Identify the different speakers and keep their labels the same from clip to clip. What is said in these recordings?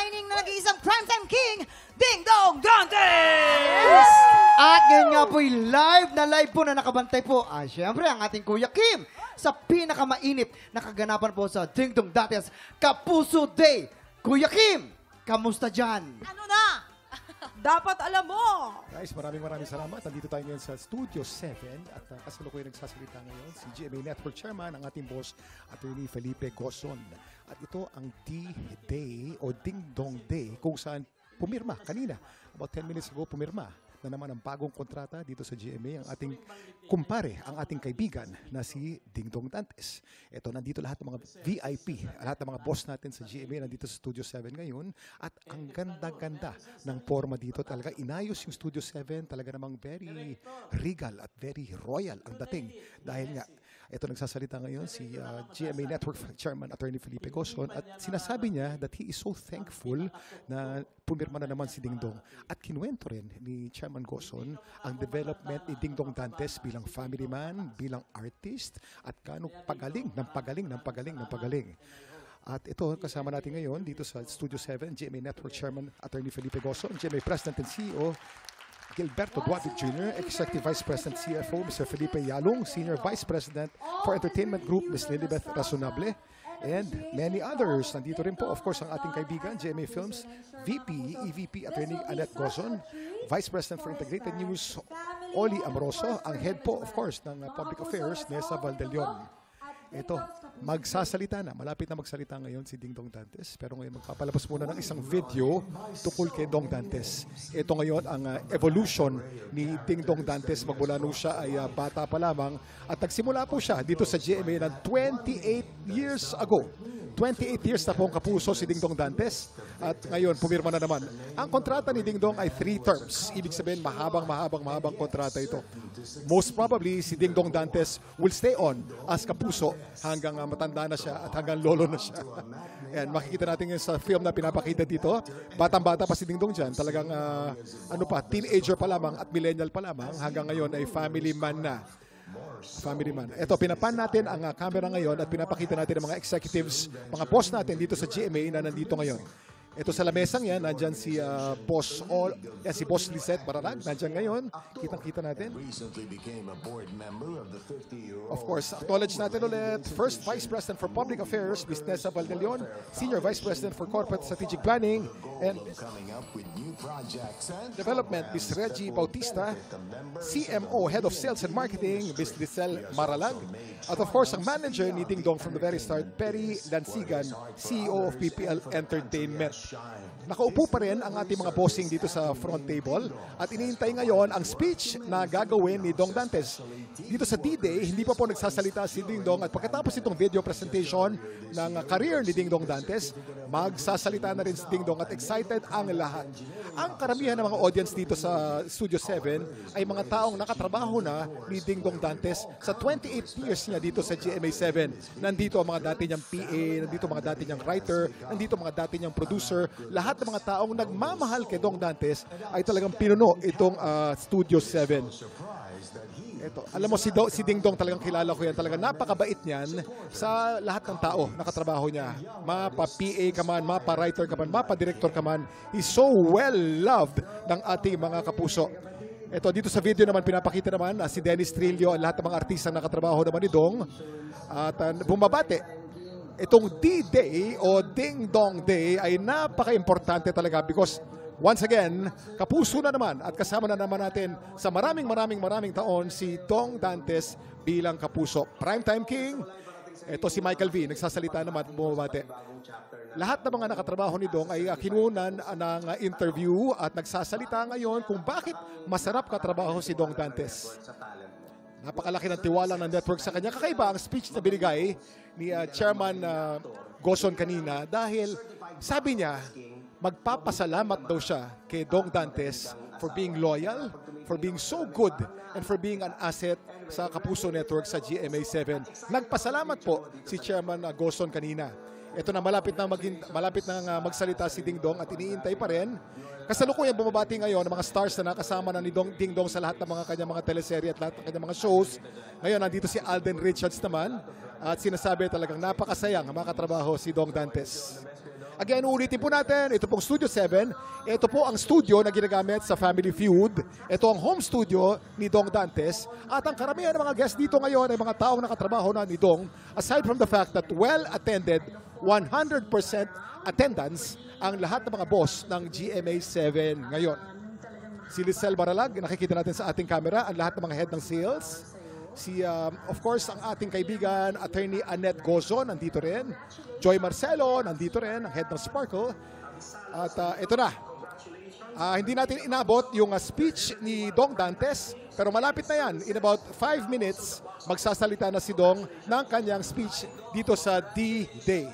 Speaker 1: shining na nag-iisang primetime king, Ding Dong Dantes!
Speaker 2: At ngayon nga po'y live na live po na nakabantay po. Siyempre, ang ating Kuya Kim sa pinakamainit na kaganapan po sa Ding Dong Dantes Kapuso Day. Kuya Kim, kamusta dyan?
Speaker 1: Ano na? Dapat alam mo!
Speaker 3: Guys, maraming salamat. Nandito tayo ngayon sa Studio 7 at kasalukuyan nagsasalita ngayon si GMA Network Chairman, ang ating boss, Attorney Felipe Gozon. At ito ang D-Day o Ding Dong Day kung saan pumirma kanina. About 10 minutes ago, pumirma na naman ang bagong kontrata dito sa GMA, ang ating kumpare, ang ating kaibigan na si Ding Dong Dantes. Ito, nandito lahat ng mga VIP, lahat ng mga boss natin sa GMA nandito sa Studio 7 ngayon. At ang ganda-ganda ng forma dito. Talaga inayos yung Studio 7, talaga namang very regal at very royal ang dating. Dahil nga, ito nagsasalita ngayon si GMA Network Chairman Attorney Felipe Gozon at sinasabi niya that he is so thankful na pumirma na naman si Ding Dong. At kinuwento rin ni Chairman Gozon ang development ni Ding Dong Dantes bilang family man, bilang artist at gaano pagaling. At ito, kasama natin ngayon dito sa Studio 7, GMA Network Chairman Attorney Felipe Gozon, GMA President and CEO Gilberto Duarte Jr., Executive Vice President CFO, Mr. Felipe Yalong, Senior Vice President for Entertainment Group, Ms. Lilibeth Razonable, and many others. Nandito rin po, of course, ang ating kaibigan, GMA Films, VP, EVP Attorney Annette Gozon, Vice President for Integrated News, Oli Amoroso, ang head po, of course, ng Public Affairs, Nessa Valdelion. Ito, magsasalita na. Malapit na magsalita ngayon si Ding Dong Dantes. Pero ngayon magpapalabas muna ng isang video tungkol kay Dong Dantes. Ito ngayon ang evolution ni Ding Dong Dantes. Magmula nung siya ay bata pa lamang. At nagsimula po siya dito sa GMA ng 28 years ago. 28 years na pong kapuso si Ding Dong Dantes. At ngayon, pumirma na naman. Ang kontrata ni Ding Dong ay 3 terms. Ibig sabihin, mahabang kontrata ito. Most probably, si Ding Dong Dantes will stay on as kapuso hanggang matanda na siya at hanggang lolo na siya. Ayan, makikita natin sa film na pinapakita dito. Batang-bata pa si Ding Dong dyan. Talagang, teenager pa lamang at millennial pa lamang. Hanggang ngayon ay family man na. Family man. Ito, pinapan natin ang camera ngayon at pinapakita natin ang mga executives, mga boss natin dito sa GMA na nandito ngayon. Ito sa lamesang yan, nandyan si si Boss Lizette Bararag, nandyan ngayon. Kitang-kita natin. Of course, acknowledge natin ulit, First Vice President for Public Affairs, Ms. Nessa Valdelion, Senior Vice President for Corporate Strategic Planning and Development, Ms. Reggie Bautista, CMO, Head of Sales and Marketing, Ms. Lizelle Maralag, at of course, ang manager ni Ding Dong from the very start, Perry Lansigan, CEO of PPL Entertainment. Nakaupo pa rin ang ating mga bossing dito sa front table at iniintay ngayon ang speech na gagawin ni Dong Dantes. Dito sa D-Day, hindi pa po nagsasalita si Ding Dong at pagkatapos itong video presentation ng career ni Ding Dong Dantes, magsasalita na rin si Ding Dong at excited ang lahat. Ang karamihan ng mga audience dito sa Studio 7 ay mga taong nakatrabaho na ni Ding Dong Dantes sa 28 years niya dito sa GMA 7. Nandito ang mga dati niyang PA, nandito mga dati niyang writer, nandito mga dati niyang producer. Lahat ng mga taong nagmamahal kay Dong Dantes ay talagang pinuno itong Studio 7. Ito, alam mo si Ding Dong talagang kilala ko yan. Talagang napakabait niyan sa lahat ng tao na katrabaho niya. Mapa-PA ka man, mapa-writer ka man, mapa-director ka man. He's so well loved ng ating mga kapuso. Ito, dito sa video naman, pinapakita naman si Dennis Trillo, lahat ng mga artista na katrabaho naman ni Dong. At bumabate. Itong D-Day o Ding Dong Day ay napaka-importante talaga because once again, kapuso na naman at kasama na naman natin sa maraming taon si Dong Dantes bilang kapuso. Primetime King, ito si Michael V, nagsasalita naman, bumabate. Lahat ng mga nakatrabaho ni Dong ay kinunan ng interview at nagsasalita ngayon kung bakit masarap katrabaho si Dong Dantes. Napakalaki ng tiwala ng network sa kanya. Kakaiba ang speech na binigay ni Chairman Gozon kanina dahil sabi niya, magpapasalamat daw siya kay Dong Dantes for being loyal, for being so good, and for being an asset sa Kapuso Network sa GMA 7. Nagpasalamat po si Chairman Gozon kanina. Ito na malapit na magsalita si Ding Dong at iniintay pa rin. Kasalukuyan bumabati ngayon ang mga stars na nakasama na ni Ding Dong sa lahat ng mga kanyang mga teleserye at lahat ng kanyang mga shows. Ngayon nandito si Alden Richards naman at sinasabi talagang napakasayang makatrabaho si Dong Dantes. Again, ulitin po natin, ito pong Studio 7. Ito po ang studio na ginagamit sa Family Feud. Ito ang home studio ni Dong Dantes. At ang karamihan ng mga guests dito ngayon ay mga taong nakatrabaho na ni Dong. Aside from the fact that well-attended, 100% attendance ang lahat ng mga boss ng GMA7 ngayon. Si Lizelle Maralag, nakikita natin sa ating camera, ang lahat ng mga head ng sales. Of course, ang ating kaibigan, Attorney Annette Gozo, nandito rin. Joy Marcelo, nandito rin, ang head ng Sparkle. At ito na. Hindi natin inabot yung speech ni Dong Dantes, pero malapit na yan. In about 5 minutes, magsasalita na si Dong ng kanyang speech dito sa D-Day.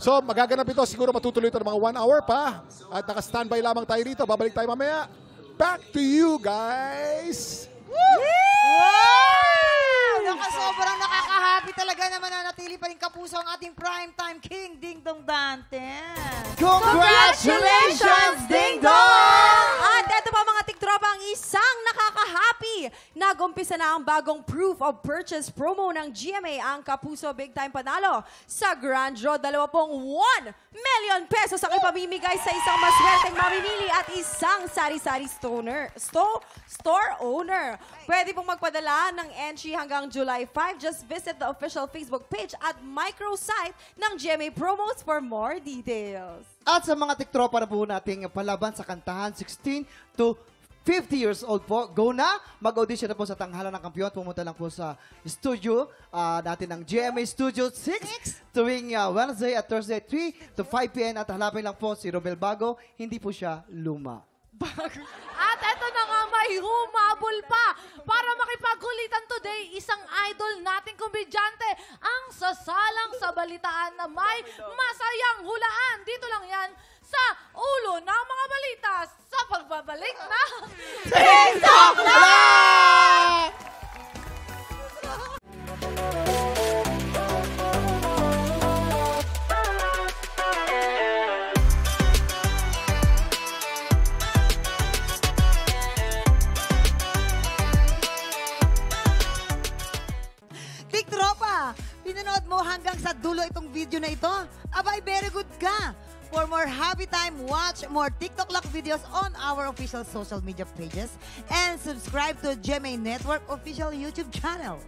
Speaker 3: So, magaganap ito. Siguro matutuloy ito ng mga 1 hour pa. At naka-standby lamang tayo rito. Babalik tayo mamaya. Back to you, guys!
Speaker 1: Wow! Sobrang nakaka-happy talaga na mananatili pa rin kapuso ang ating primetime king, Ding Dong Dantes.
Speaker 2: Congratulations, Ding Dong!
Speaker 4: At eto pa mga tiktropa, ang isang nakaka-happy. Nag-umpisa na ang bagong proof of purchase promo ng GMA, ang Kapuso Big Time Panalo. Sa Grand Draw, 21 million pesos ang ipamimigay sa isang maswerteng mamimili at isang sari-sari store owner. Pwede pong magpadala ng entry hanggang July 5. Just visit the official Facebook page at microsite ng GMA Promos for more details.
Speaker 2: At sa mga tiktropa na po nating palaban sa kantahan, 16 to 50 years old po, go na! Mag-audition na po sa Tanghalan ng Kampiyon. Pumunta lang po sa studio natin ng GMA Studio 6 tuwing Wednesday at Thursday 3 to 5 p.m. At hanapin lang po si Romel Bago. Hindi po siya luma.
Speaker 5: At eto na nga, may humabol pa para makipagkulitan today, isang idol nating komedyante ang sasalang sa balitaan na may masayang hulaan. Dito lang yan sa ulo ng mga balita sa pagbabalik na
Speaker 2: TikTok Live!
Speaker 1: Tiktropa, pinanood mo hanggang sa dulo itong video na ito? Abay, very good ka! For more happy time, watch more TikTok Lock videos on our official social media pages and subscribe to GMA Network official YouTube channel.